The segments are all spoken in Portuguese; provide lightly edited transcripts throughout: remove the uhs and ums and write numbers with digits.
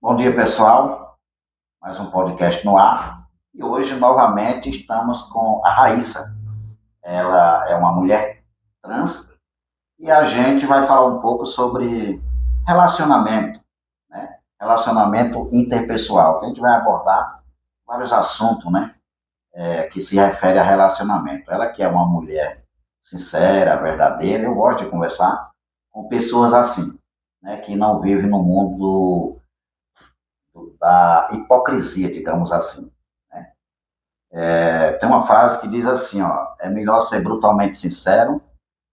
Bom dia, pessoal. Mais um podcast no ar. E hoje, novamente, estamos com a Raíssa. Ela é uma mulher trans e a gente vai falar um pouco sobre relacionamento, né? Relacionamento interpessoal. A gente vai abordar vários assuntos, né? Que se refere a relacionamento. Ela que é uma mulher sincera, verdadeira, eu gosto de conversar com pessoas assim, né? Que não vivem no mundo da hipocrisia, digamos assim. Né? Tem uma frase que diz assim, ó, é melhor ser brutalmente sincero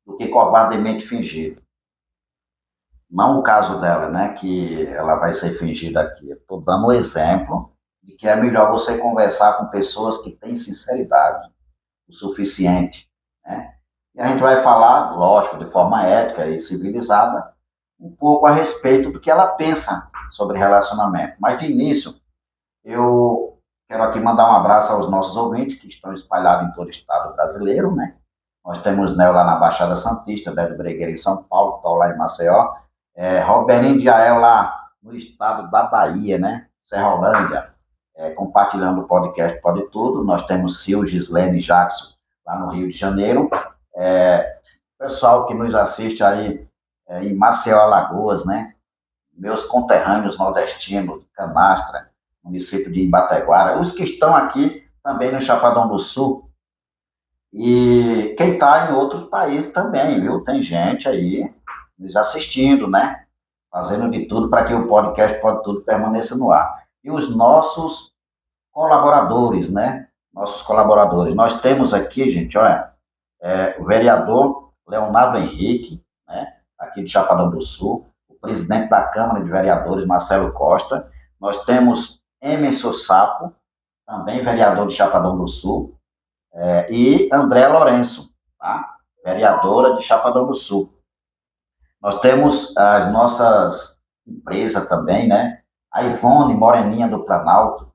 do que covardemente fingido. Não o caso dela, né, que ela vai ser fingida aqui. Estou dando um exemplo de que é melhor você conversar com pessoas que têm sinceridade o suficiente, né? E a gente vai falar, lógico, de forma ética e civilizada, um pouco a respeito do que ela pensa sobre relacionamento. Mas de início, eu quero aqui mandar um abraço aos nossos ouvintes que estão espalhados em todo o estado brasileiro, né? Nós temos Nel lá na Baixada Santista, Dédio Bregueira em São Paulo, estou lá em Maceió, Roberinho de Ael lá no estado da Bahia, né? Serrolândia, compartilhando o podcast Pode Tudo. Nós temos Sil, Gislene e Jackson lá no Rio de Janeiro. Pessoal que nos assiste aí em Maceió, Alagoas, né? Meus conterrâneos nordestinos, Canastra, município de Ibateguara, os que estão aqui também no Chapadão do Sul, e quem está em outros países também, viu? Tem gente aí nos assistindo, né? Fazendo de tudo para que o podcast Pode Tudo permaneça no ar. E os nossos colaboradores, né? Nossos colaboradores. Nós temos aqui, gente, olha, o vereador Leonardo Henrique, né? Aqui de Chapadão do Sul, o presidente da Câmara de Vereadores, Marcelo Costa. Nós temos Emerson Sapo, também vereador de Chapadão do Sul, e André Lourenço, tá? Vereadora de Chapadão do Sul. Nós temos as nossas empresas também, né? A Ivone Moreninha do Planalto,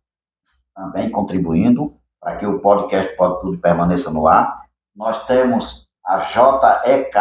também contribuindo para que o podcast Pode Tudo permaneça no ar. Nós temos a JEK,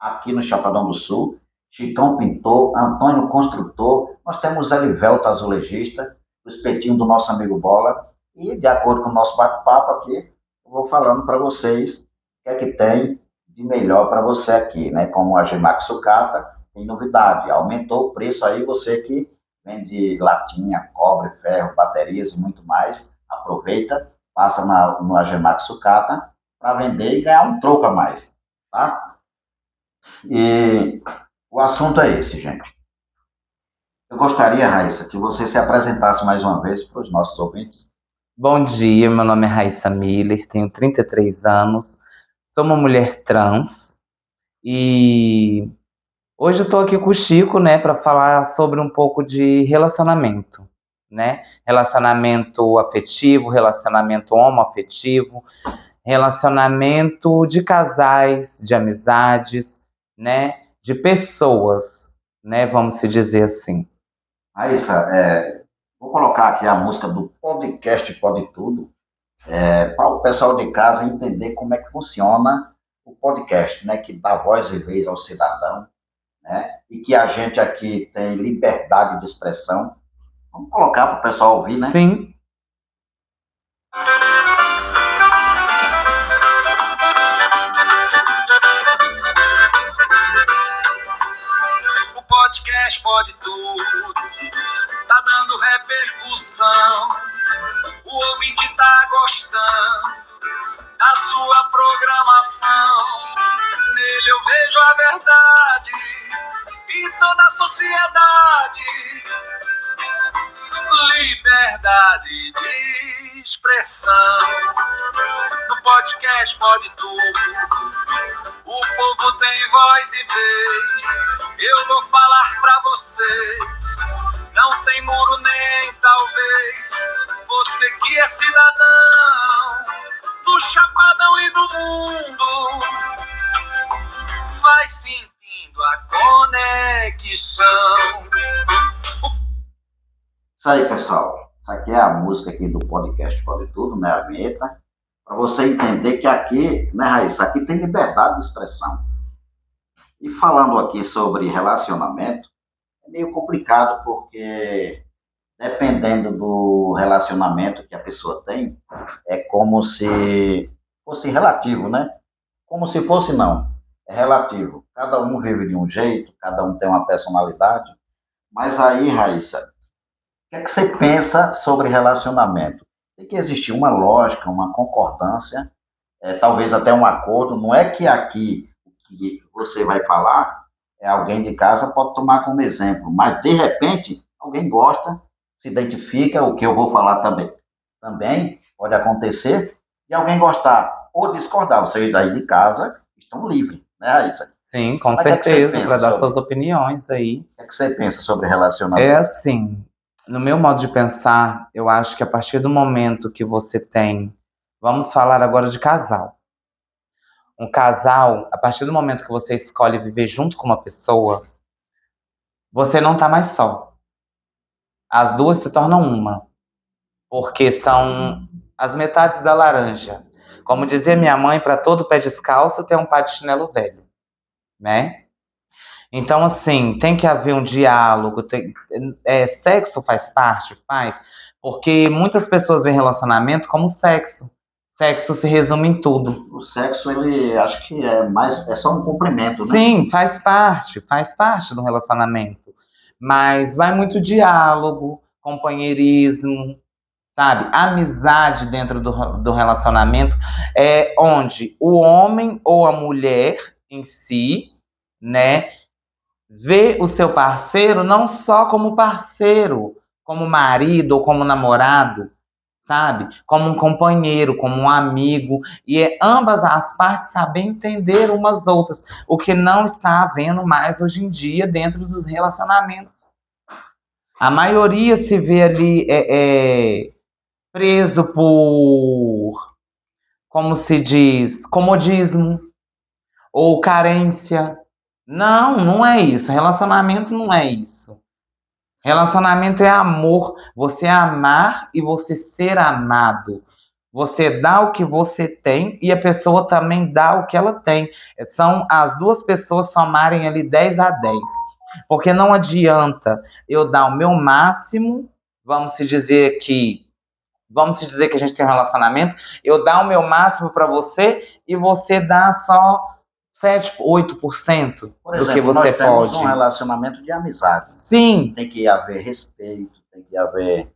aqui no Chapadão do Sul, Chicão Pintor, Antônio Construtor, nós temos Elivelto Azulejista, o espetinho do nosso amigo Bola, e de acordo com o nosso bate-papo aqui, eu vou falando para vocês o que é que tem de melhor para você aqui, né? Como a Gemax Sucata, tem novidade, aumentou o preço aí, você que vende latinha, cobre, ferro, baterias e muito mais, aproveita, passa no Agemax Sucata para vender e ganhar um troco a mais, tá? E o assunto é esse, gente. Eu gostaria, Raíssa, que você se apresentasse mais uma vez para os nossos ouvintes. Bom dia, meu nome é Raíssa Miller, tenho 33 anos, sou uma mulher trans e hoje eu estou aqui com o Chico, né, para falar sobre um pouco de relacionamento, né? Relacionamento afetivo, relacionamento homoafetivo, relacionamento de casais, de amizades, né? De pessoas, né? Vamos se dizer assim. Raíssa, vou colocar aqui a música do podcast Pode Tudo, para o pessoal de casa entender como é que funciona o podcast, né, que dá voz e vez ao cidadão, né, e que a gente aqui tem liberdade de expressão. Vamos colocar para o pessoal ouvir, né? Sim. O podcast Pode Tudo tá dando repercussão. O ouvinte tá gostando da sua programação. Nele eu vejo a verdade e toda a sociedade. Liberdade de expressão. No podcast Pode Tudo, o povo tem voz e vez. Eu vou falar pra vocês. Não tem muro nem talvez. Você que é cidadão do Chapadão e do mundo, vai sentindo a conexão. Isso aí, pessoal. Isso aqui é a música aqui do podcast Pode Tudo, né? A vinheta. Para você entender que aqui, né, Raíssa, aqui tem liberdade de expressão. E falando aqui sobre relacionamento, é meio complicado porque dependendo do relacionamento que a pessoa tem, é como se fosse relativo, né? Como se fosse não, é relativo. Cada um vive de um jeito, cada um tem uma personalidade. Mas aí, Raíssa, o que é que você pensa sobre relacionamento? Tem que existir uma lógica, uma concordância, talvez até um acordo. Não é que aqui o que você vai falar, alguém de casa pode tomar como exemplo, mas de repente alguém gosta, se identifica, o que eu vou falar também pode acontecer, e alguém gostar ou discordar. Vocês aí de casa estão livres, né, Raíssa? Sim, com Mas o que é que você certeza, para pensa dar sobre? suas opiniões aí. O que é que você pensa sobre É relacionamento? assim, no meu modo de pensar, eu acho que a partir do momento que você tem, vamos falar agora de casal. Um casal, a partir do momento que você escolhe viver junto com uma pessoa, você não tá mais só. As duas se tornam uma, porque são as metades da laranja. Como dizia minha mãe, para todo pé descalço tem um par de chinelo velho, né? Então, assim, tem que haver um diálogo. Sexo faz parte? Faz. Porque muitas pessoas veem relacionamento como sexo. Sexo se resume em tudo. O sexo, ele acho que é só um cumprimento, né? Sim, faz parte do relacionamento. Mas vai muito diálogo, companheirismo, sabe? Amizade dentro do relacionamento é onde o homem ou a mulher em si, né, vê o seu parceiro não só como parceiro, como marido ou como namorado, sabe? Como um companheiro, como um amigo, e ambas as partes sabem entender umas outras, o que não está havendo mais hoje em dia dentro dos relacionamentos. A maioria se vê ali preso por, como se diz, comodismo ou carência. Não, não é isso. Relacionamento não é isso. Relacionamento é amor, você amar e você ser amado. Você dá o que você tem e a pessoa também dá o que ela tem. São as duas pessoas somarem ali 10 a 10. Porque não adianta eu dar o meu máximo, vamos se dizer que a gente tem um relacionamento, eu dar o meu máximo para você e você dá só 7, 8% Por do exemplo, que você nós temos pode. um relacionamento de amizade. Sim, Tem que haver respeito, tem que haver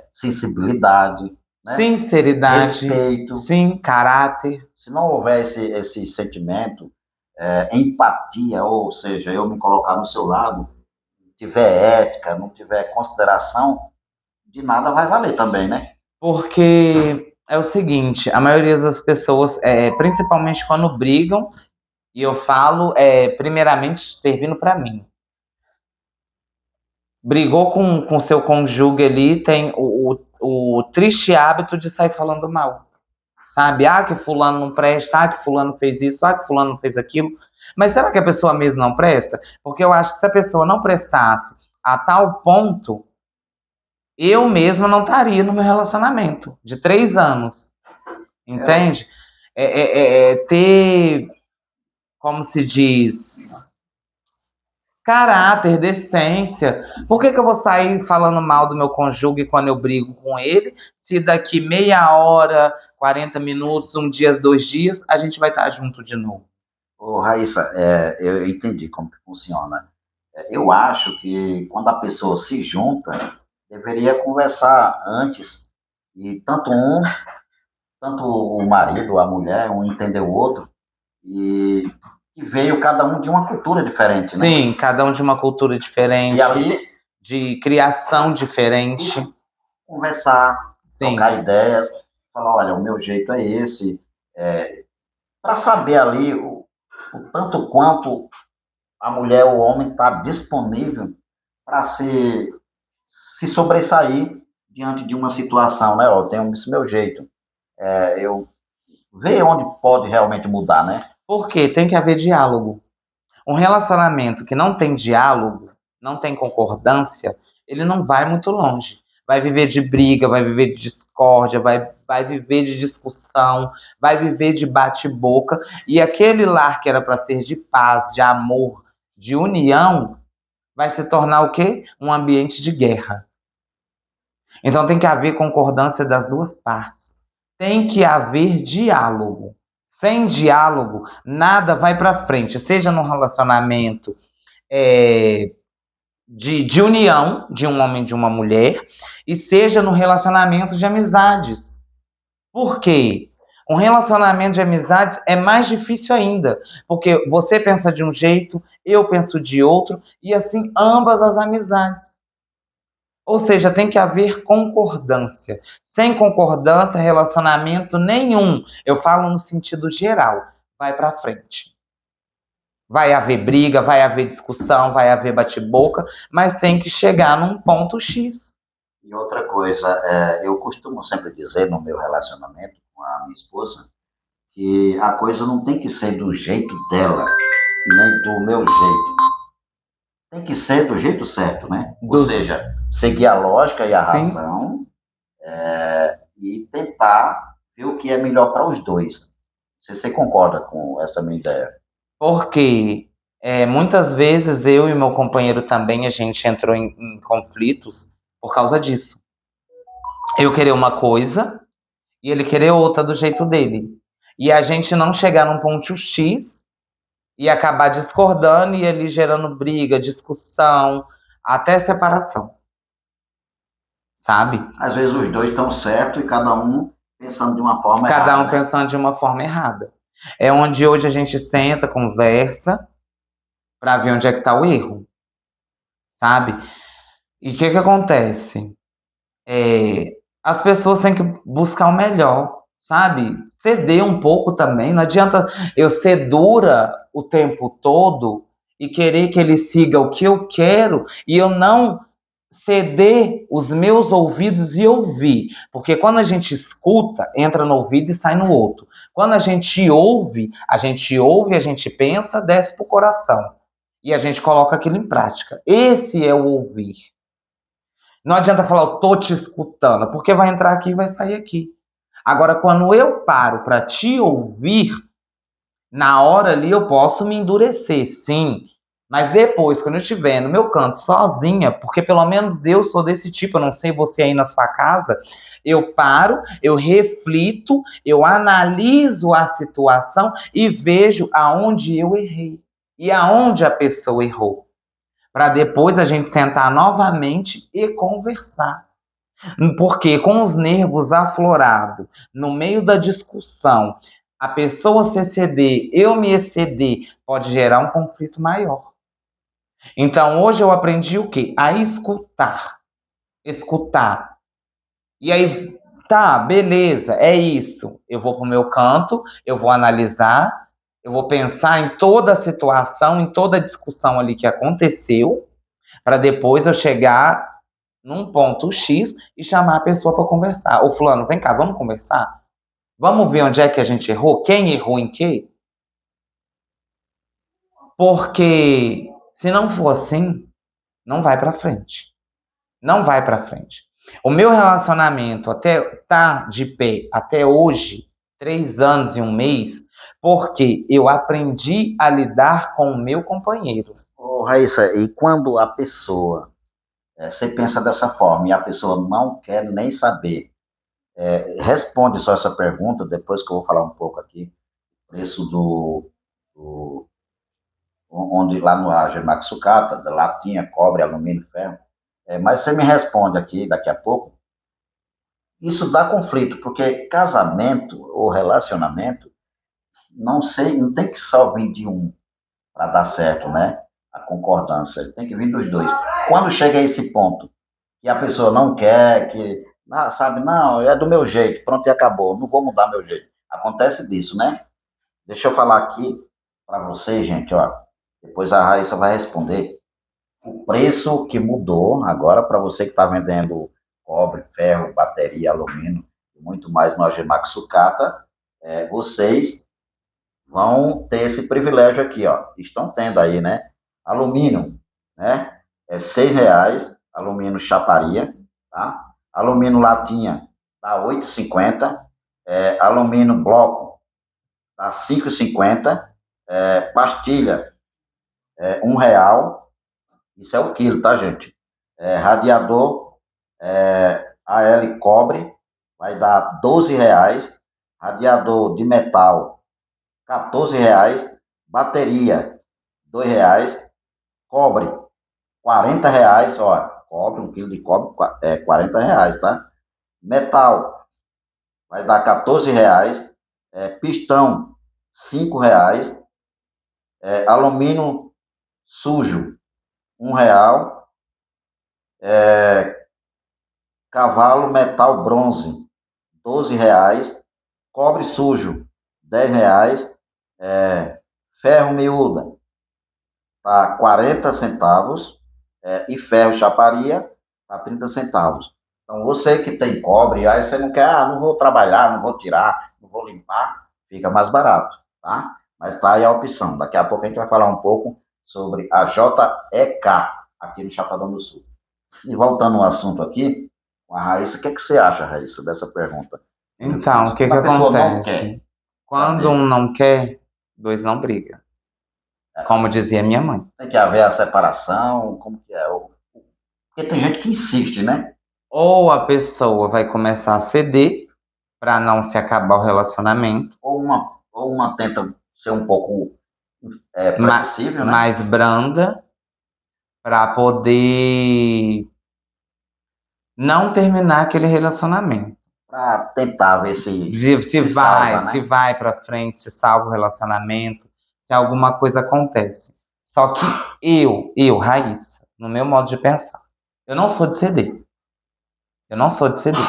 sensibilidade, né? sinceridade, Respeito. sim, caráter. Se não houver esse sentimento, empatia, ou seja, eu me colocar no seu lado, não tiver ética, não tiver consideração, de nada vai valer também, né? Porque é o seguinte, a maioria das pessoas, principalmente quando brigam, e eu falo, primeiramente, servindo para mim. Brigou com seu cônjuge ali, tem o triste hábito de sair falando mal. Sabe? Ah, que fulano não presta, ah, que fulano fez isso, ah, que fulano não fez aquilo. Mas será que a pessoa mesmo não presta? Porque eu acho que se a pessoa não prestasse a tal ponto, eu mesma não estaria no meu relacionamento de 3 anos. Entende? Ter, como se diz, caráter, decência. Por que eu vou sair falando mal do meu cônjuge quando eu brigo com ele, se daqui meia hora, 40 minutos, um dia, 2 dias, a gente vai estar junto de novo? Ô, Raíssa, eu entendi como que funciona. Eu acho que quando a pessoa se junta, deveria conversar antes, e tanto o marido, a mulher, um entender o outro, e que veio cada um de uma cultura diferente, né? Sim, cada um de uma cultura diferente, E ali, de criação diferente. conversar, Sim, trocar ideias, falar, olha, o meu jeito é esse, para saber ali o tanto quanto a mulher ou o homem está disponível para se sobressair diante de uma situação, né? Ó, eu tenho esse meu jeito. Eu ver onde pode realmente mudar, né? porque tem que haver diálogo. Um relacionamento que não tem diálogo, não tem concordância, ele não vai muito longe. Vai viver de briga, vai viver de discórdia, vai viver de discussão, vai viver de bate-boca. E aquele lar que era para ser de paz, de amor, de união, vai se tornar o quê? Um ambiente de guerra. Então tem que haver concordância das duas partes. Tem que haver diálogo. Sem diálogo, nada vai para frente. Seja no relacionamento de união de um homem e de uma mulher, e seja no relacionamento de amizades. Por quê? Um relacionamento de amizades é mais difícil ainda, porque você pensa de um jeito, eu penso de outro, e assim ambas as amizades. Ou seja, tem que haver concordância. Sem concordância, relacionamento nenhum, eu falo no sentido geral, vai para frente. Vai haver briga, vai haver discussão, vai haver bate-boca, mas tem que chegar num ponto X. E outra coisa, eu costumo sempre dizer no meu relacionamento com a minha esposa que a coisa não tem que ser do jeito dela, nem do meu jeito. Tem que ser do jeito certo, né? Ou seja, seguir a lógica e a razão e tentar ver o que é melhor para os dois. Você concorda com essa minha ideia? Porque muitas vezes eu e meu companheiro também, a gente entrou em conflitos por causa disso. Eu querer uma coisa e ele querer outra do jeito dele. E a gente não chegar num ponto X e acabar discordando e ele gerando briga, discussão, até separação. Sabe? Às vezes os dois estão certos e cada um pensando de uma forma errada. Cada um pensando de uma forma errada. É onde hoje a gente senta, conversa, para ver onde é que está o erro. Sabe? E o que acontece? As pessoas têm que buscar o melhor, sabe? Ceder um pouco também. Não adianta eu ser dura o tempo todo e querer que ele siga o que eu quero e eu não ceder os meus ouvidos e ouvir. Porque quando a gente escuta, entra no ouvido e sai no outro. Quando a gente ouve, a gente pensa, desce pro coração. E a gente coloca aquilo em prática. Esse é o ouvir. Não adianta falar, eu tô te escutando, porque vai entrar aqui e vai sair aqui. Agora, quando eu paro para te ouvir, na hora ali eu posso me endurecer, sim. Mas depois, quando eu estiver no meu canto sozinha, porque pelo menos eu sou desse tipo, eu não sei você aí na sua casa, eu paro, eu reflito, eu analiso a situação e vejo aonde eu errei e aonde a pessoa errou. Para depois a gente sentar novamente e conversar. Porque com os nervos aflorados, no meio da discussão, a pessoa se exceder, eu me exceder, pode gerar um conflito maior. Então hoje eu aprendi o quê? A escutar. Escutar. E aí, tá, beleza, é isso. Eu vou pro meu canto, eu vou analisar, eu vou pensar em toda a situação, em toda a discussão ali que aconteceu, para depois eu chegar num ponto X e chamar a pessoa para conversar. Ô fulano, vem cá, vamos conversar? Vamos ver onde é que a gente errou? Quem errou em quê? Porque se não for assim, não vai para frente. Não vai para frente. O meu relacionamento até tá de pé até hoje, 3 anos e 1 mês, porque eu aprendi a lidar com o meu companheiro. Ô, Raíssa, e quando a pessoa, você pensa dessa forma e a pessoa não quer nem saber, responde só essa pergunta, depois que eu vou falar um pouco aqui, o preço onde lá no Agemax Sucata, da latinha, cobre, alumínio, ferro, mas você me responde aqui, daqui a pouco, isso dá conflito, porque casamento ou relacionamento, não tem que só vir de um para dar certo, né? A concordância, tem que vir dos dois. Quando chega a esse ponto, que a pessoa não quer, sabe, não, é do meu jeito, pronto e acabou, não vou mudar meu jeito. Acontece disso, né? Deixa eu falar aqui para vocês, gente, ó, depois a Raíssa vai responder. O preço que mudou agora para você que está vendendo cobre, ferro, bateria, alumínio e muito mais no Agemax Sucata, vocês vão ter esse privilégio aqui, ó. Estão tendo aí, né? Alumínio, né? É R$6, alumínio chaparia, tá? Alumínio latinha tá R$8,50, alumínio bloco tá R$5,50, pastilha R$1, isso é o quilo, tá, gente? Radiador AL cobre, vai dar R$ 12, radiador de metal, R$ 14, bateria, R$ 2, cobre, R$ 40, ó, cobre, 1 quilo de cobre, R$ 40, tá? Metal, vai dar R$ 14, pistão, R$ 5, alumínio sujo, R$ 1, cavalo metal bronze, R$ 12, cobre sujo, R$ 10, ferro miúda, tá 40 centavos, e ferro chaparia, tá 30 centavos. Então, você que tem cobre, aí você não quer, não vou trabalhar, não vou tirar, não vou limpar, fica mais barato, tá? Mas tá aí a opção. Daqui a pouco a gente vai falar um pouco sobre a JEK, aqui no Chapadão do Sul. E voltando ao assunto aqui, com a Raíssa, o que você acha, Raíssa, dessa pergunta? Então, o que A pessoa não acontece? quer Quando saber. um não quer, dois não brigam. Como dizia minha mãe. Tem que haver a separação, como que é? Porque tem gente que insiste, né? Ou a pessoa vai começar a ceder para não se acabar o relacionamento, Ou uma tenta ser um pouco flexível, né? mais branda, para poder não terminar aquele relacionamento. Para tentar ver Se se vai, salva, se né? vai para frente, se salva o relacionamento, se alguma coisa acontece. Só que eu, Raíssa, no meu modo de pensar, eu não sou de ceder. Eu não sou de ceder.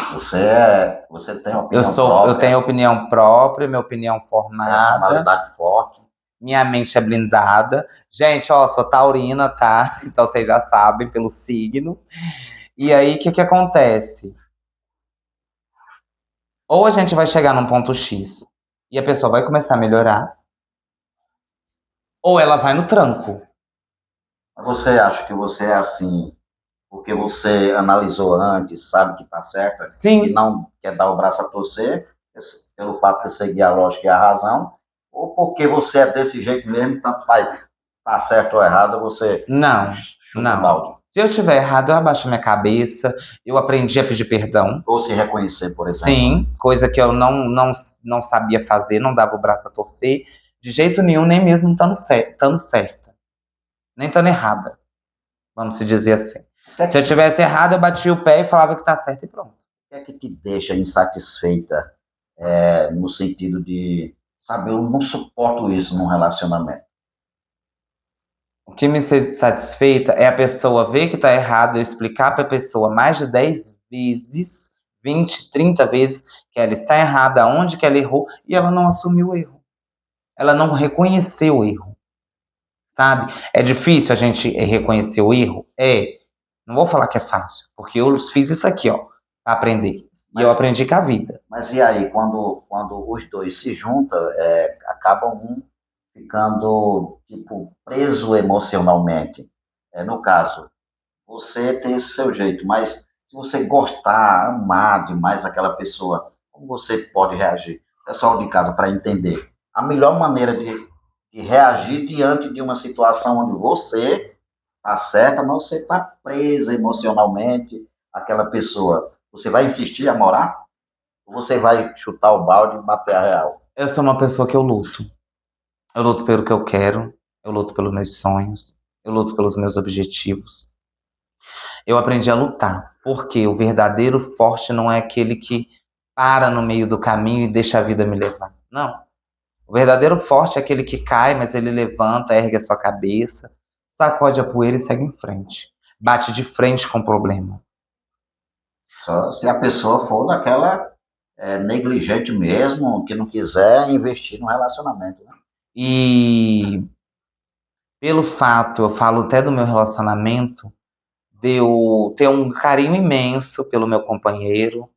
Você tem opinião Eu própria, tenho opinião própria, minha opinião formada, personalidade forte. minha mente é blindada. Gente, ó, sou taurina, tá? Então vocês já sabem pelo signo. E aí, o que acontece? Ou a gente vai chegar num ponto X e a pessoa vai começar a melhorar, ou ela vai no tranco. Você acha que você é assim porque você analisou antes, sabe que está certa, e Sim, não quer dar o braço a torcer, pelo fato de seguir a lógica e a razão, ou porque você é desse jeito mesmo, tanto faz, tá certo ou errado, você não, chuta o balde. Se eu tiver errado, eu abaixo minha cabeça. Eu aprendi a pedir perdão. Ou se reconhecer, por exemplo. Sim, coisa que eu não sabia fazer, não dava o braço a torcer, de jeito nenhum, nem mesmo estando certa, nem estando errada, vamos se dizer assim. Se eu tivesse errado, eu batia o pé e falava que tá certo e pronto. O que é que te deixa insatisfeita, no sentido de, sabe, eu não suporto isso num relacionamento? O que me satisfeita é a pessoa ver que tá errado, eu explicar para a pessoa mais de 10 vezes, 20, 30 vezes que ela está errada, onde que ela errou, e ela não assumiu o erro. Ela não reconheceu o erro, sabe? É difícil a gente reconhecer o erro? É. Não vou falar que é fácil, porque eu fiz isso aqui, ó, para aprender. E eu aprendi com a vida. Mas e aí, quando os dois se juntam, acaba um ficando, tipo, preso emocionalmente. No caso, você tem esse seu jeito, mas se você gostar, amar demais aquela pessoa, como você pode reagir? Pessoal de casa, para entender. A melhor maneira de reagir diante de uma situação onde você está certa, mas você está presa emocionalmente àquela pessoa. Você vai insistir a morar? Ou você vai chutar o balde e bater a real? Eu sou uma pessoa que eu luto. Eu luto pelo que eu quero, eu luto pelos meus sonhos, eu luto pelos meus objetivos. Eu aprendi a lutar, porque o verdadeiro forte não é aquele que para no meio do caminho e deixa a vida me levar. Não. O verdadeiro forte é aquele que cai, mas ele levanta, ergue a sua cabeça, sacode a poeira e segue em frente. Bate de frente com o problema. Só se a pessoa for daquela negligente mesmo, que não quiser investir no relacionamento. Né? E pelo fato, eu falo até do meu relacionamento, de eu ter um carinho imenso pelo meu companheiro,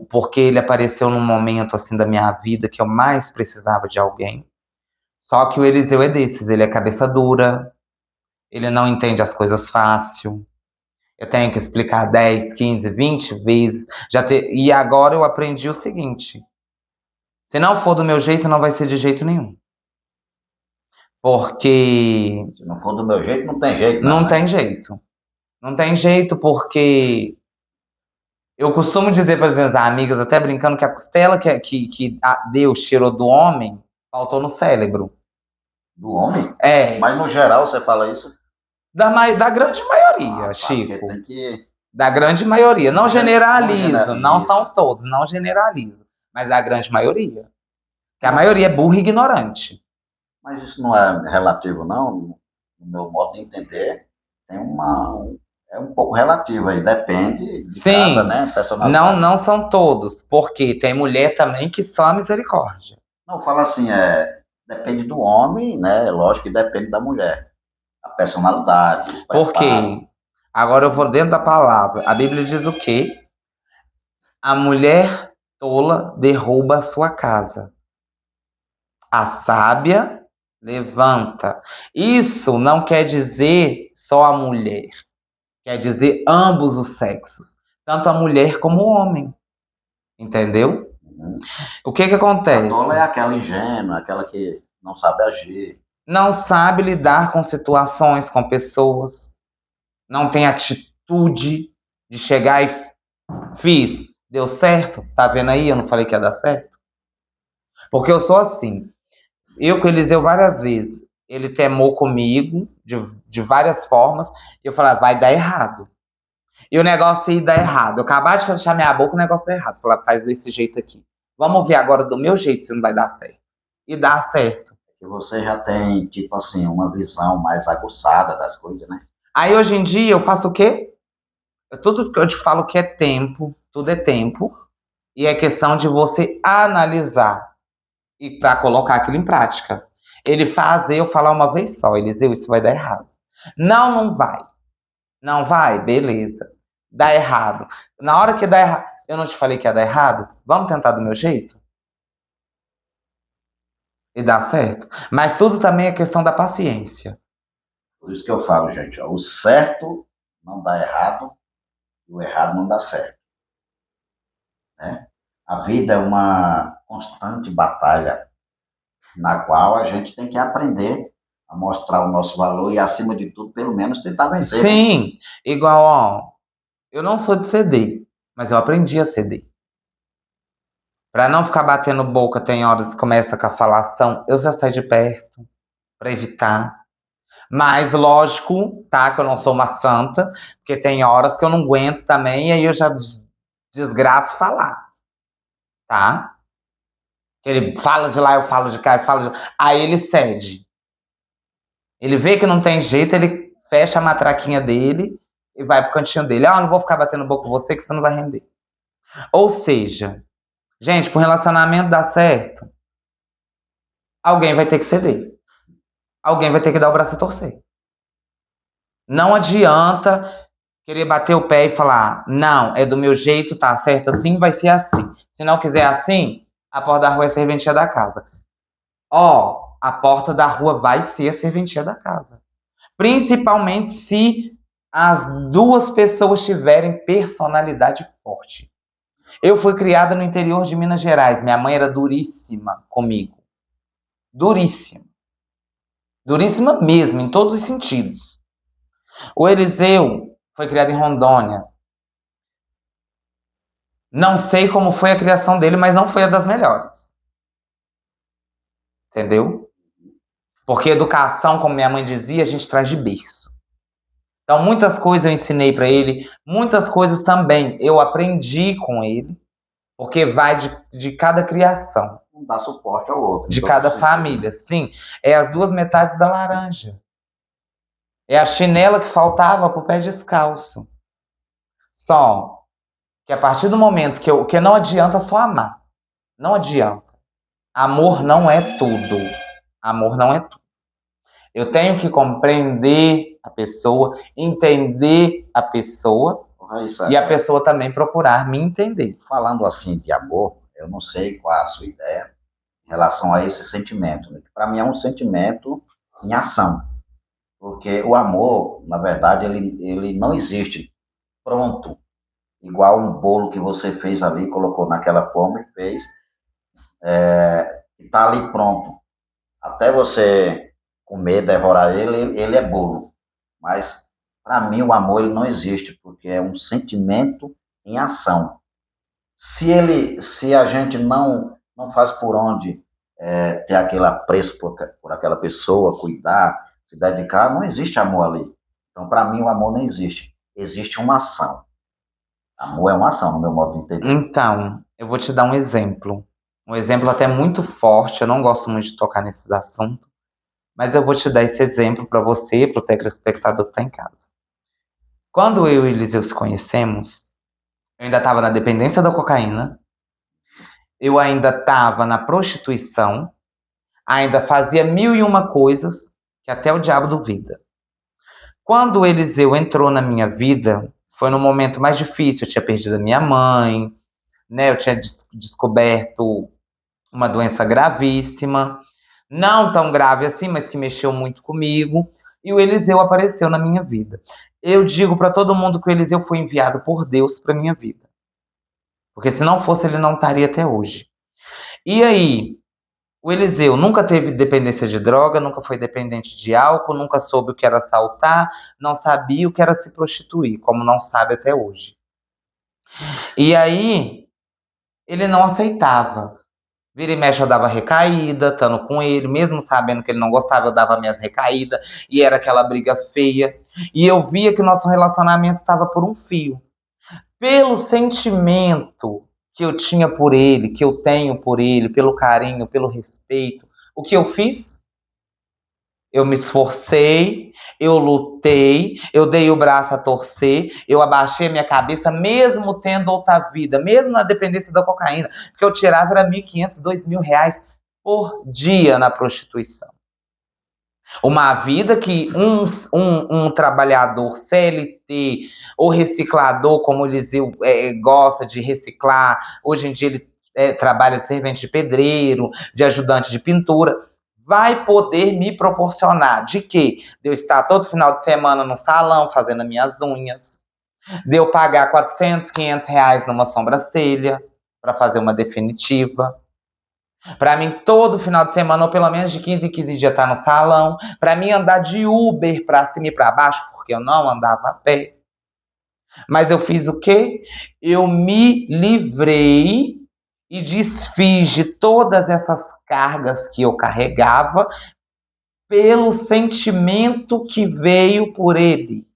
porque ele apareceu num momento assim da minha vida que eu mais precisava de alguém. Só que o Eliseu é desses, ele é cabeça dura, ele não entende as coisas fácil. Eu tenho que explicar 10, 15, 20 vezes. E agora eu aprendi o seguinte: se não for do meu jeito, não vai ser de jeito nenhum. Porque. Se não for do meu jeito, não tem jeito. Não tem jeito. Não tem jeito porque Eu costumo dizer para as minhas amigas, até brincando, que a costela que Deus tirou do homem faltou no cérebro. Do homem? É, Mas no geral você fala isso? da grande maioria, Porque Chico. tem que. Da grande maioria. Não Não generalizo, não são isso. todos, não generalizo. Mas da grande maioria. Que a maioria é burra e ignorante. Mas isso não é relativo, não. No meu modo de entender, tem é um pouco relativo aí, depende de cada, Sim, né, personalidade. não são todos, porque tem mulher também que só a misericórdia. Não, fala assim, depende do homem, né? Lógico que depende da mulher. A personalidade, o preparo. Porque, agora eu vou dentro da palavra, a Bíblia diz o quê? A mulher tola derruba a sua casa. A sábia levanta. Isso não quer dizer só a mulher. Quer dizer ambos os sexos. Tanto a mulher como o homem. Entendeu? Uhum. O que A acontece? tola é aquela ingênua, aquela que não sabe agir. Não sabe lidar com situações, com pessoas. Não tem atitude de chegar e fiz. Deu certo? Tá vendo aí? Eu não falei que ia dar certo? Porque eu sou assim. Eu com o Eliseu várias vezes. Ele temou comigo de várias formas. E eu falava, vai dar errado. E o negócio ia dar errado. Eu acabar de fechar minha boca, o negócio dá errado. Eu falava, faz desse jeito aqui. Vamos ver agora do meu jeito se não vai dar certo. E dá certo. Que você já tem, tipo assim, uma visão mais aguçada das coisas, né? Aí hoje em dia eu faço o quê? Tudo que eu te falo que é tempo, tudo é tempo. E é questão de você analisar e para colocar aquilo em prática. Ele fazer eu falar uma vez só, Eliseu, isso vai dar errado. Não, não vai. Não vai? Beleza. Dá errado. Na hora que dá errado, eu não te falei que ia dar errado? Vamos tentar do meu jeito? E dá certo. Mas tudo também é questão da paciência. Por isso que eu falo, gente, ó, o certo não dá errado e o errado não dá certo, né? A vida é uma constante batalha na qual a gente tem que aprender a mostrar o nosso valor e, acima de tudo, pelo menos tentar vencer, né? Sim, igual, ó, eu não sou de ceder, mas eu aprendi a ceder. Pra não ficar batendo boca, tem horas que começa com a falação, eu já saio de perto, pra evitar. Mas, lógico, tá, que eu não sou uma santa, porque tem horas que eu não aguento também, e aí eu já desgraço falar, tá? Que ele fala de lá, eu falo de cá, eu falo de... Aí ele cede. Ele vê que não tem jeito, ele fecha a matraquinha dele e vai pro cantinho dele. Ah, eu não vou ficar batendo boca com você que você não vai render. Ou seja, gente, pro relacionamento dar certo, alguém vai ter que ceder. Alguém vai ter que dar o braço a torcer. Não adianta querer bater o pé e falar, não, é do meu jeito, tá certo assim, vai ser assim. Se não quiser assim, a porta da rua é a serventia da casa. Ó, a porta da rua vai ser a serventia da casa. Principalmente se as duas pessoas tiverem personalidade forte. Eu fui criada no interior de Minas Gerais. Minha mãe era duríssima comigo. Duríssima. Duríssima mesmo, em todos os sentidos. O Eliseu foi criado em Rondônia. Não sei como foi a criação dele, mas não foi a das melhores. Entendeu? Porque educação, como minha mãe dizia, a gente traz de berço. Então, muitas coisas eu ensinei para ele, muitas coisas também eu aprendi com ele, porque vai de cada criação, Um dá suporte ao outro. de cada família. Sim, é as duas metades da laranja. É a chinela que faltava pro pé descalço. Só que a partir do momento que não adianta só amar. Não adianta. Amor não é tudo. Amor não é tudo. Eu tenho que compreender a pessoa, entender a pessoa Raíssa, e a pessoa também procurar me entender. falando assim de amor, eu não sei qual a sua ideia em relação a esse sentimento, né? Para mim é um sentimento em ação, porque o amor, na verdade, ele não existe pronto, igual um bolo que você fez ali, colocou naquela forma e fez, e está ali pronto. Até você comer, devorar ele é bolo. Mas, para mim, o amor ele não existe, porque é um sentimento em ação. Se a gente não faz por onde ter aquele apreço por aquela pessoa, cuidar, se dedicar, não existe amor ali. Então, para mim, o amor não existe. Existe uma ação. Amor é uma ação, no meu modo de entender. Então, eu vou te dar um exemplo. Um exemplo até muito forte, eu não gosto muito de tocar nesses assuntos, mas eu vou te dar esse exemplo para você, para o telespectador que está em casa. Quando eu e Eliseu se conhecemos, eu ainda estava na dependência da cocaína, eu ainda estava na prostituição, ainda fazia 1001 coisas que até o diabo duvida. Quando o Eliseu entrou na minha vida, foi no momento mais difícil. Eu tinha perdido a minha mãe, né? Eu tinha descoberto uma doença gravíssima, não tão grave assim, mas que mexeu muito comigo. E o Eliseu apareceu na minha vida. Eu digo para todo mundo que o Eliseu foi enviado por Deus para minha vida. Porque se não fosse, ele não estaria até hoje. E aí, o Eliseu nunca teve dependência de droga, nunca foi dependente de álcool, nunca soube o que era assaltar, não sabia o que era se prostituir, como não sabe até hoje. E aí, ele não aceitava. Vira e mexe, eu dava recaída, estando com ele, mesmo sabendo que ele não gostava, eu dava minhas recaídas, e era aquela briga feia. E eu via que o nosso relacionamento estava por um fio. Pelo sentimento que eu tinha por ele, que eu tenho por ele, pelo carinho, pelo respeito, o que eu fiz? Eu me esforcei, eu lutei, eu dei o braço a torcer, eu abaixei a minha cabeça, mesmo tendo outra vida, mesmo na dependência da cocaína, porque eu tirava era R$1.500, R$2.000 por dia na prostituição. Uma vida que um trabalhador CLT ou reciclador, como o Eliseu gosta de reciclar, hoje em dia ele trabalha de servente de pedreiro, de ajudante de pintura, vai poder me proporcionar de quê? De eu estar todo final de semana no salão fazendo as minhas unhas, de eu pagar R$400, R$500 numa sobrancelha para fazer uma definitiva. Para mim, todo final de semana, ou pelo menos de 15 em 15 dias, estar no salão. Para mim, andar de Uber para cima e para baixo, porque eu não andava a pé. Mas eu fiz o quê? Eu me livrei e desfiz de todas essas cargas que eu carregava pelo sentimento que veio por ele.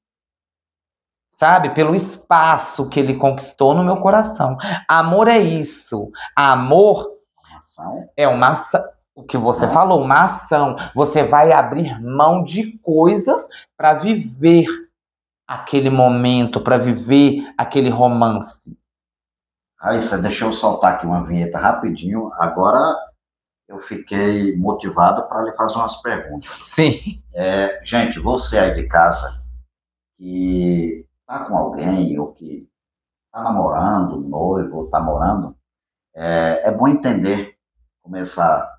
Sabe? Pelo espaço que ele conquistou no meu coração. Amor é isso. Amor é uma ação. O que você falou, uma ação. Você vai abrir mão de coisas para viver aquele momento, para viver aquele romance. Raíssa, deixa eu soltar aqui uma vinheta rapidinho. Agora eu fiquei motivado para lhe fazer umas perguntas. Sim. Gente, você aí de casa que está com alguém ou que está namorando, noivo, ou está morando, é bom entender, começar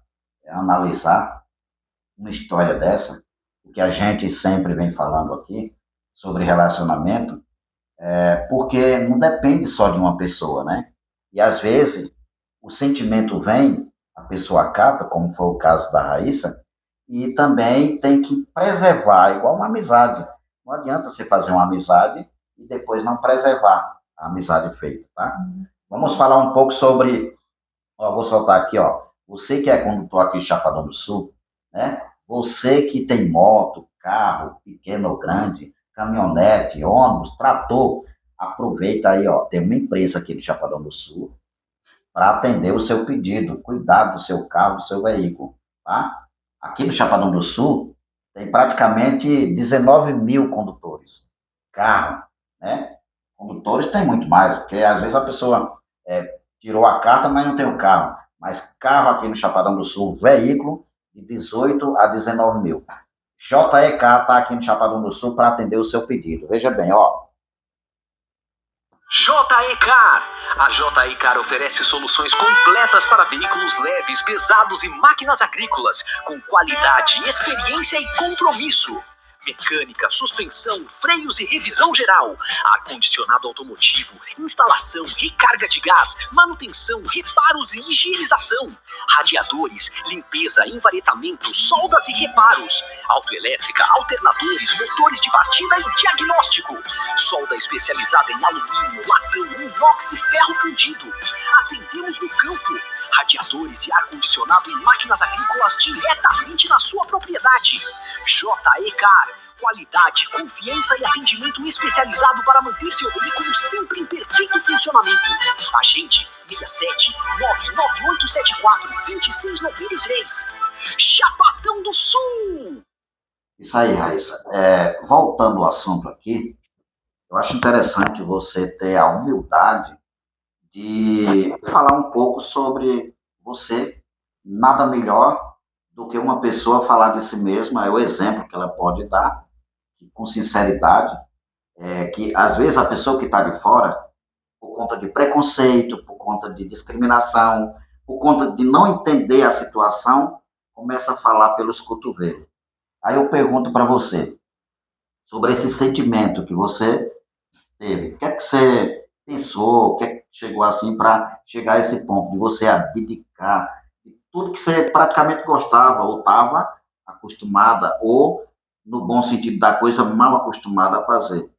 a analisar uma história dessa, o que a gente sempre vem falando aqui sobre relacionamento, porque não depende só de uma pessoa, né? E às vezes o sentimento vem, a pessoa acata, como foi o caso da Raíssa, e também tem que preservar, igual uma amizade. Não adianta você fazer uma amizade e depois não preservar a amizade feita, tá? Vamos falar um pouco sobre, vou soltar aqui, você que é condutor aqui em Chapadão do Sul, né? Você que tem moto, carro, pequeno ou grande, caminhonete, ônibus, trator, aproveita aí, tem uma empresa aqui de Chapadão do Sul para atender o seu pedido, cuidar do seu carro, do seu veículo, tá? Aqui no Chapadão do Sul tem praticamente 19.000 condutores, carro, né? Condutores tem muito mais, porque às vezes a pessoa tirou a carta, mas não tem o carro. Mas carro aqui no Chapadão do Sul, veículo, de 18 a 19 mil. JEK está aqui no Chapadão do Sul para atender o seu pedido. Veja bem, JEK. A JEK oferece soluções completas para veículos leves, pesados e máquinas agrícolas, com qualidade, experiência e compromisso. mecânica, suspensão, freios e revisão geral, ar-condicionado automotivo, instalação, recarga de gás, manutenção, reparos e higienização, radiadores, limpeza, envaretamento, soldas e reparos, autoelétrica, alternadores, motores de partida e diagnóstico, solda especializada em alumínio, latão, inox e ferro fundido. Atendemos no campo, radiadores e ar-condicionado em máquinas agrícolas diretamente na sua propriedade. JE Car, qualidade, confiança e atendimento especializado para manter seu veículo sempre em perfeito funcionamento. Agende 67 99874 2693. Chapadão do Sul! Isso aí, Raíssa. Voltando ao assunto aqui, eu acho interessante você ter a humildade de falar um pouco sobre você. Nada melhor do que uma pessoa falar de si mesma, é o exemplo que ela pode dar, com sinceridade, que às vezes a pessoa que está de fora, por conta de preconceito, por conta de discriminação, por conta de não entender a situação, começa a falar pelos cotovelos. Aí eu pergunto para você, sobre esse sentimento que você teve, o que é que você pensou, o que é que chegou assim para chegar a esse ponto de você abdicar de tudo que você praticamente gostava ou estava acostumada ou, no bom sentido da coisa, mal acostumada a fazer? O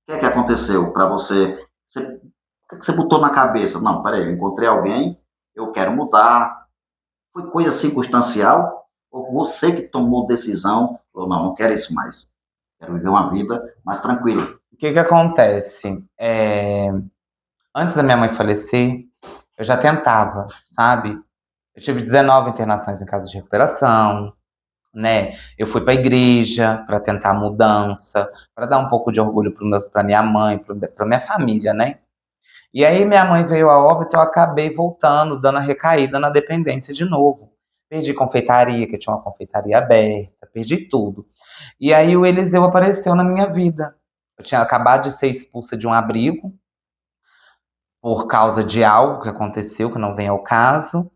que é que aconteceu para você? O que é que você botou na cabeça? Não, peraí, eu encontrei alguém, eu quero mudar. Foi coisa circunstancial? Ou você que tomou decisão, falou, não quero isso mais. Quero viver uma vida mais tranquila. O que acontece? Antes da minha mãe falecer, eu já tentava, sabe? Eu tive 19 internações em casa de recuperação, né? Eu fui para a igreja para tentar mudança, para dar um pouco de orgulho para minha mãe, para minha família, né? E aí minha mãe veio a óbito, eu acabei voltando, dando a recaída na dependência de novo. Perdi confeitaria, que eu tinha uma confeitaria aberta, perdi tudo. E aí o Eliseu apareceu na minha vida. Eu tinha acabado de ser expulsa de um abrigo por causa de algo que aconteceu, que não vem ao caso.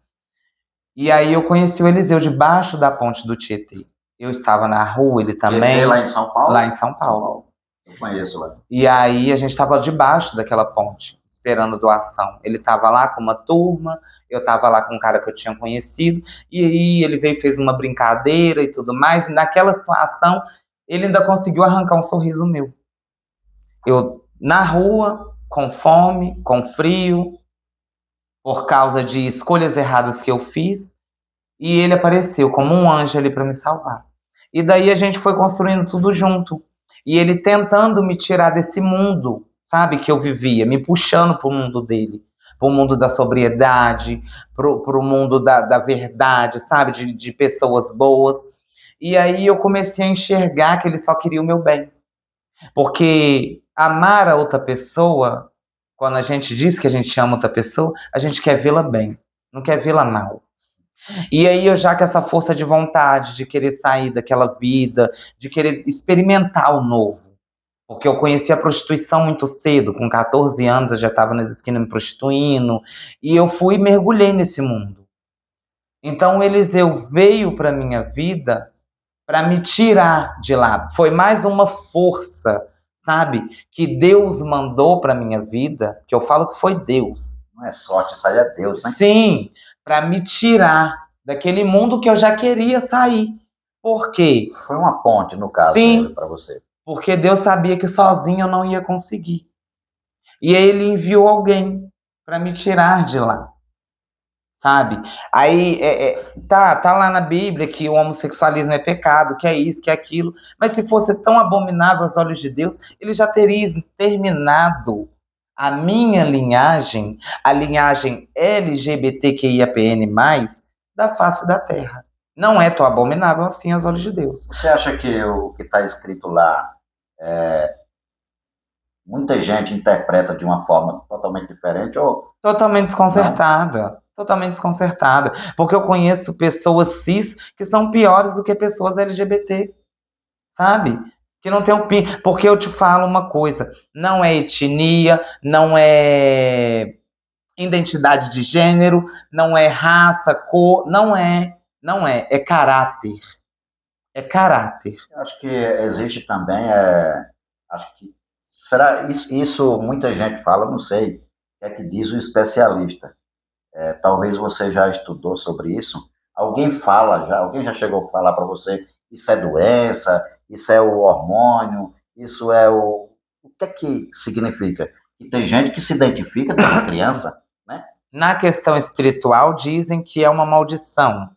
E aí eu conheci o Eliseu debaixo da ponte do Tietê. Eu estava na rua, ele também. Tietê, lá em São Paulo? Lá em São Paulo. Eu conheço lá. E aí a gente estava debaixo daquela ponte, esperando doação. Ele estava lá com uma turma, eu estava lá com um cara que eu tinha conhecido, e aí ele veio e fez uma brincadeira e tudo mais, e naquela situação ele ainda conseguiu arrancar um sorriso meu. Eu, na rua, com fome, com frio, por causa de escolhas erradas que eu fiz, e ele apareceu como um anjo ali para me salvar. E daí a gente foi construindo tudo junto. E ele tentando me tirar desse mundo, sabe, que eu vivia, me puxando para o mundo dele, para o mundo da sobriedade, para o mundo da verdade, sabe, de pessoas boas. E aí eu comecei a enxergar que ele só queria o meu bem. Porque amar a outra pessoa, quando a gente diz que a gente ama outra pessoa, a gente quer vê-la bem, não quer vê-la mal. E aí eu já com essa força de vontade, de querer sair daquela vida, de querer experimentar o novo. Porque eu conheci a prostituição muito cedo, com 14 anos eu já estava nas esquinas me prostituindo, e eu fui e mergulhei nesse mundo. Então o Eliseu veio para minha vida para me tirar de lá. Foi mais uma força, sabe, que Deus mandou para minha vida, que eu falo que foi Deus. Não é sorte, isso aí é Deus, né? Sim, para me tirar daquele mundo que eu já queria sair. Por quê? Foi uma ponte, no caso, para você. Porque Deus sabia que sozinho eu não ia conseguir. E ele enviou alguém para me tirar de lá. Sabe? Aí tá lá na Bíblia que o homossexualismo é pecado, que é isso, que é aquilo. Mas se fosse tão abominável aos olhos de Deus, ele já teria terminado a minha linhagem, a linhagem LGBTQIAPN+, da face da terra. Não é tão abominável assim aos olhos de Deus. Você acha que o que está escrito lá, muita gente interpreta de uma forma totalmente diferente? Ou totalmente desconcertada. Não? Totalmente desconcertada. Porque eu conheço pessoas cis que são piores do que pessoas LGBT. Sabe? Que não tem um PIN. Porque eu te falo uma coisa, não é etnia, não é identidade de gênero, não é raça, cor, não é caráter. É caráter. Eu acho que existe também, acho que, será, isso muita gente fala, não sei, o que é que diz o especialista. Talvez você já estudou sobre isso. Alguém já chegou a falar para você, isso é doença, isso é o hormônio, isso é o que é que significa? E tem gente que se identifica desde criança, né? Na questão espiritual, dizem que é uma maldição.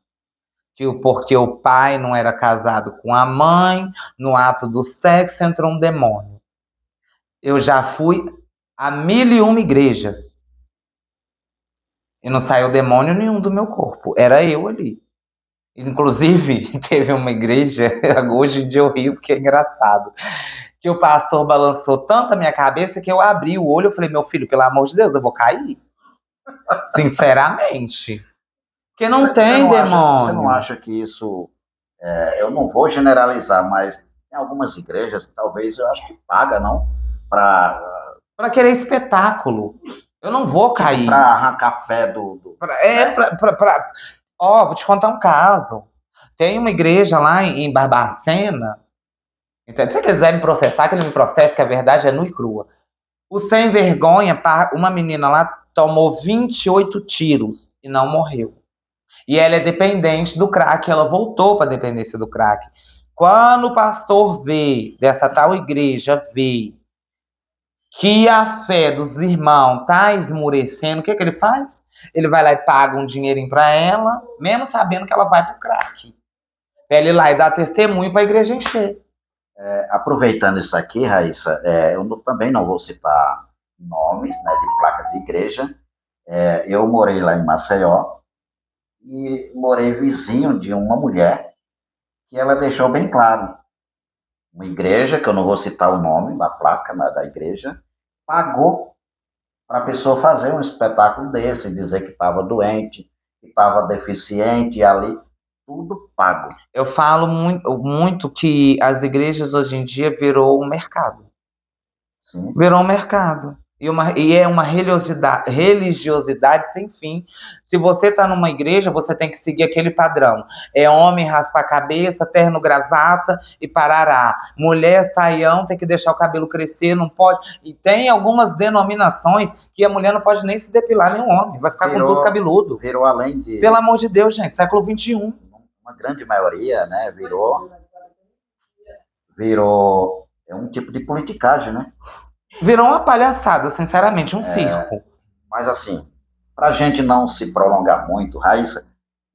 Porque o pai não era casado com a mãe, no ato do sexo entrou um demônio. Eu já fui a 1001 igrejas e não saiu demônio nenhum do meu corpo. Era eu ali. Inclusive, teve uma igreja, hoje em dia eu rio porque é engraçado, que o pastor balançou tanto a minha cabeça que eu abri o olho e falei, meu filho, pelo amor de Deus, eu vou cair. Sinceramente. Porque não tem demônio. Você não acha que isso, eu não vou generalizar, mas tem algumas igrejas que talvez eu acho que paga, não? Para querer espetáculo. Eu não vou cair. Para arrancar fé do né? Vou te contar um caso. Tem uma igreja lá em Barbacena. Se você quiser me processar, que ele me processa, que a verdade é nua e crua. O sem vergonha, uma menina lá tomou 28 tiros e não morreu. E ela é dependente do crack, ela voltou para a dependência do crack. Quando o pastor dessa tal igreja, que a fé dos irmãos está esmurecendo, o que ele faz? Ele vai lá e paga um dinheirinho para ela, mesmo sabendo que ela vai pro crack. Pra ele ir lá e dar testemunho para a igreja encher. Aproveitando isso aqui, Raíssa, eu também não vou citar nomes, né, de placa de igreja. Eu morei lá em Maceió e morei vizinho de uma mulher que ela deixou bem claro. Uma igreja, que eu não vou citar o nome da placa, né, da igreja, pagou para a pessoa fazer um espetáculo desse, dizer que estava doente, que estava deficiente, e ali tudo pago. Eu falo muito que as igrejas hoje em dia virou um mercado. Sim. Virou um mercado. E é uma religiosidade sem fim. Se você está numa igreja, você tem que seguir aquele padrão. É homem, raspa a cabeça, terno, gravata e parará. Mulher, saião, tem que deixar o cabelo crescer, não pode. E tem algumas denominações que a mulher não pode nem se depilar, nem o homem. Vai ficar com tudo cabeludo. Virou além de... Pelo amor de Deus, gente, século XXI. Uma grande maioria, né, virou um tipo de politicagem, né? Virou uma palhaçada, sinceramente, um circo. Mas assim, para a gente não se prolongar muito, Raíssa,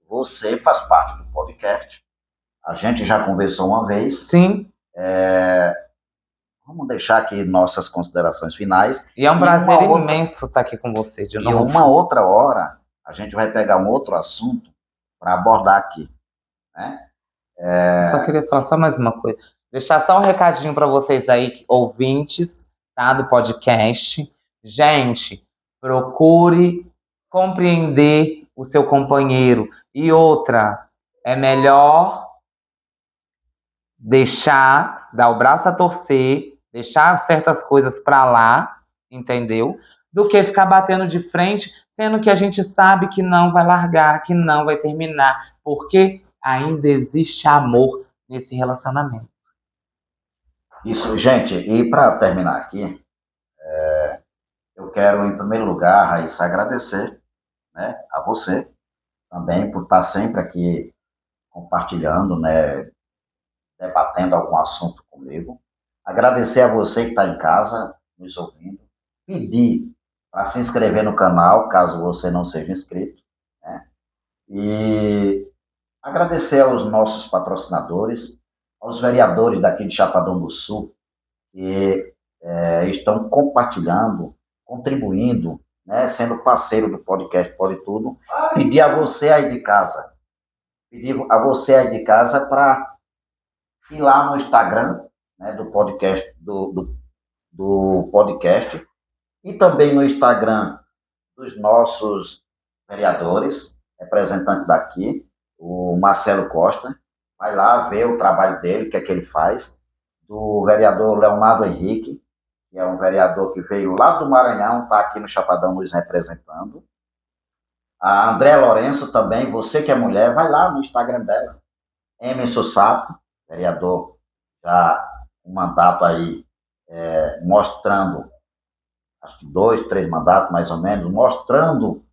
você faz parte do podcast. A gente já conversou uma vez. Sim. Vamos deixar aqui nossas considerações finais. E é um prazer imenso estar aqui com você de novo. E uma outra hora, a gente vai pegar um outro assunto para abordar aqui. Né? Eu só queria falar só mais uma coisa. Deixar só um recadinho para vocês aí, ouvintes, tá, do podcast. Gente, procure compreender o seu companheiro. E outra, é melhor dar o braço a torcer, deixar certas coisas para lá, entendeu? Do que ficar batendo de frente, sendo que a gente sabe que não vai largar, que não vai terminar, porque ainda existe amor nesse relacionamento. Isso, gente, e para terminar aqui, eu quero, em primeiro lugar, Raíssa, agradecer, né, a você também por estar sempre aqui compartilhando, né, debatendo algum assunto comigo. Agradecer a você que está em casa, nos ouvindo. Pedir para se inscrever no canal, caso você não seja inscrito. Né? E agradecer aos nossos patrocinadores, aos vereadores daqui de Chapadão do Sul, que estão compartilhando, contribuindo, né, sendo parceiro do podcast Pode Tudo. Pedir a você aí de casa, para ir lá no Instagram, né, do podcast, do podcast, e também no Instagram dos nossos vereadores, representante daqui, o Marcelo Costa. Vai lá ver o trabalho dele, o que é que ele faz. Do vereador Leonardo Henrique, que é um vereador que veio lá do Maranhão, está aqui no Chapadão nos representando. A André Lourenço também, você que é mulher, vai lá no Instagram dela, Emerson Sapo, vereador já um mandato aí mostrando, acho que 2, 3 mandatos mais ou menos, mostrando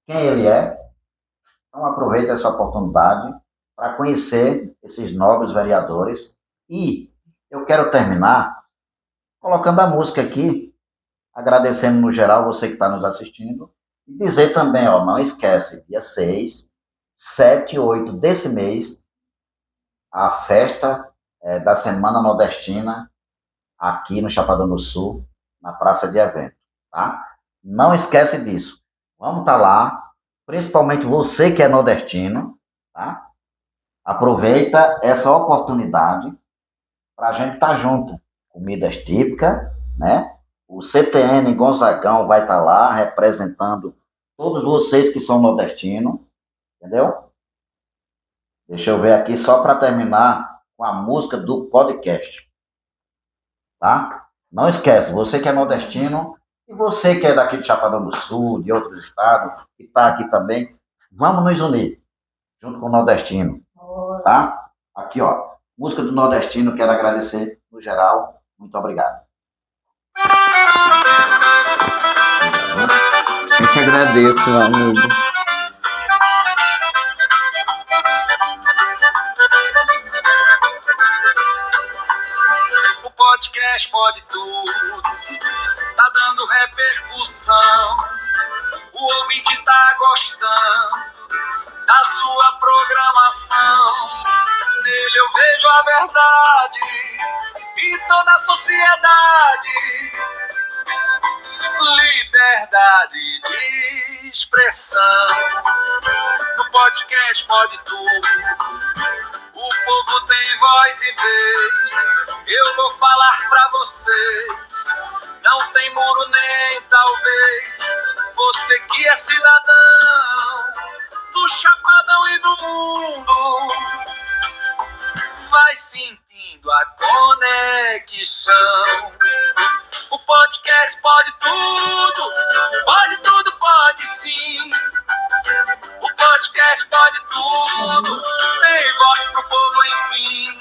quem ele é. Então aproveita essa oportunidade para conhecer esses nobres vereadores. E eu quero terminar colocando a música aqui, agradecendo no geral você que está nos assistindo, e dizer também, ó, não esquece, dia 6, 7 e 8 desse mês, a festa da Semana Nordestina, aqui no Chapadão do Sul, na Praça de Evento, tá? Não esquece disso. Vamos estar lá, principalmente você que é nordestino, tá? Aproveita essa oportunidade para a gente estar junto. Comidas típicas, né? O CTN Gonzagão vai estar lá representando todos vocês que são nordestinos, entendeu? Deixa eu ver aqui só para terminar com a música do podcast, tá? Não esquece, você que é nordestino e você que é daqui de Chapadão do Sul, de outros estados, que está aqui também, vamos nos unir, junto com o nordestino, tá? Aqui, ó, música do nordestino, quero agradecer no geral, muito obrigado. Eu que agradeço, meu amigo. O podcast pode tudo, tá dando repercussão. O ouvinte tá gostando da sua programação. Nele eu vejo a verdade e toda a sociedade. Liberdade de expressão. No podcast pode tudo. O povo tem voz e vez. Eu vou falar pra vocês. Não tem muro nem talvez. Você que é cidadão do Chapadão e do mundo, vai sentindo a conexão. O podcast pode tudo, pode sim. O podcast pode tudo, tem voz pro povo, enfim.